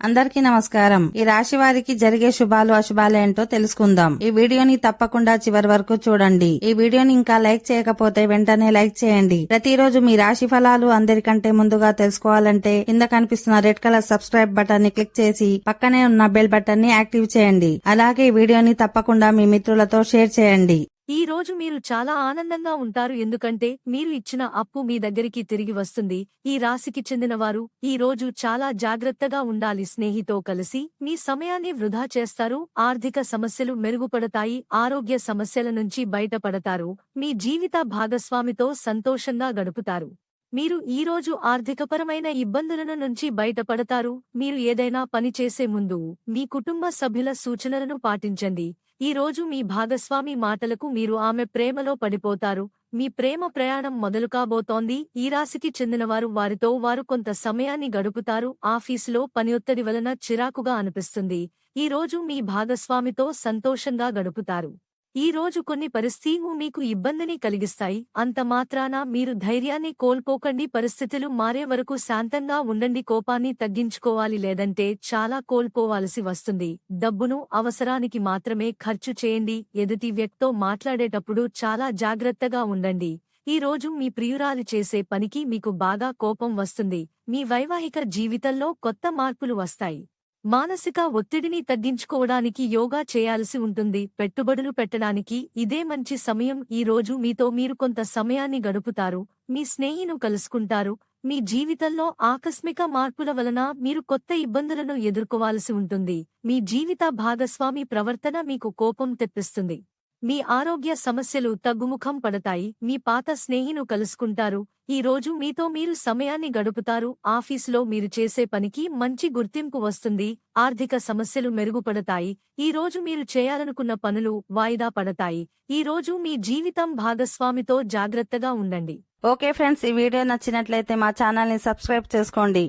అందరికీ నమస్కారం. ఈ రాశి వారికి జరిగే శుభాలు అశుభాలు ఏంటో తెలుసుకుందాం. ఈ వీడియోని తప్పకుండా చివరి వరకు చూడండి. ఈ వీడియోని ఇంకా లైక్ చేయకపోతే వెంటనే లైక్ చేయండి. ప్రతిరోజు మీ రాశి ఫలాలు అందరికంటే ముందుగా తెలుసుకోవాలంటే కింద కనిపిస్తున్న రెడ్ కలర్ సబ్స్క్రైబ్ బటన్ ని క్లిక్ చేసి పక్కనే ఉన్న బెల్ బటన్ ని యాక్టివ్ చేయండి. అలాగే ఈ వీడియోని తప్పకుండా మీ మిత్రులతో షేర్ చేయండి. ఈ రోజు మీరు చాలా ఆనందంగా ఉంటారు, ఎందుకంటే మీరు ఇచ్చిన అప్పు మీ దగ్గరికి తిరిగి వస్తుంది. ఈ రాశికి చెందినవారు ఈ రోజు చాలా జాగ్రత్తగా ఉండాలి. స్నేహితో కలిసి మీ సమయాన్ని వృధా చేస్తారు. ఆర్థిక సమస్యలు మెరుగుపడతాయి. ఆరోగ్య సమస్యల నుంచి బయటపడతారు. మీ జీవిత భాగస్వామితో సంతోషంగా గడుపుతారు. మీరు ఈ రోజు ఆర్థికపరమైన ఇబ్బందులను నుంచి బయటపడతారు. మీరు ఏదైనా పని చేసే ముందు మీ కుటుంబ సభ్యుల సూచనలను పాటించండి. ఈ రోజు మీ భాగస్వామి మాటలకు మీరు ఆమె ప్రేమలో పడిపోతారు. మీ ప్రేమ ప్రయాణం మొదలు కాబోతోంది. ఈ రాశికి చెందినవారు వారితో వారు కొంత సమయాన్ని గడుపుతారు. ఆఫీసులో పని ఒత్తిడి వలన చిరాకుగా అనిపిస్తుంది. ఈ రోజు మీ భాగస్వామితో సంతోషంగా గడుపుతారు. ఈ రోజు కొన్ని పరిస్థితులు మీకు ఇబ్బందిని కలిగిస్తాయి. అంత మాత్రాన మీరు ధైర్యాన్ని కోల్పోకండి. పరిస్థితులు మారే వరకు శాంతంగా ఉండండి. కోపాన్ని తగ్గించుకోవాలి, లేదంటే చాలా కోల్పోవాల్సి వస్తుంది. డబ్బును అవసరానికి మాత్రమే ఖర్చు చేయండి. ఎదుటి వ్యక్తితో మాట్లాడేటప్పుడు చాలా జాగ్రత్తగా ఉండండి. ఈ రోజు మీ ప్రియురాలి చేసే పనికి మీకు బాగా కోపం వస్తుంది. మీ వైవాహిక జీవితంలో కొత్త మార్పులు వస్తాయి. మానసిక ఒత్తిడిని తగ్గించుకోవడానికి యోగా చేయాల్సి ఉంటుంది. పెట్టుబడులు పెట్టడానికి ఇదే మంచి సమయం. ఈ రోజు మీతో మీరు కొంత సమయాన్ని గడుపుతారు. మీ స్నేహితులను కలుసుకుంటారు. మీ జీవితంలో ఆకస్మిక మార్పుల వలన మీరు కొత్త ఇబ్బందులను ఎదుర్కోవాల్సి ఉంటుంది. మీ జీవిత భాగస్వామి ప్రవర్తన మీకు కోపం తెప్పిస్తుంది. మీ ఆరోగ్య సమస్యలు తగ్గుముఖం పడతాయి. మీ పాత స్నేహితులను కలుసుకుంటారు. ఈ రోజు మీతో మీరు సమయాన్ని గడుపుతారు. ఆఫీసులో మీరు చేసే పనికి మంచి గుర్తింపు వస్తుంది. ఆర్థిక సమస్యలు మెరుగుపడతాయి. ఈ రోజు మీరు చేయాలనుకున్న పనులు వాయిదా పడతాయి. ఈ రోజు మీ జీవితం భాగస్వామితో జాగ్రత్తగా ఉండండి. ఓకే ఫ్రెండ్స్, ఈ వీడియో నచ్చినట్లయితే మా ఛానల్ ని సబ్స్క్రైబ్ చేసుకోండి.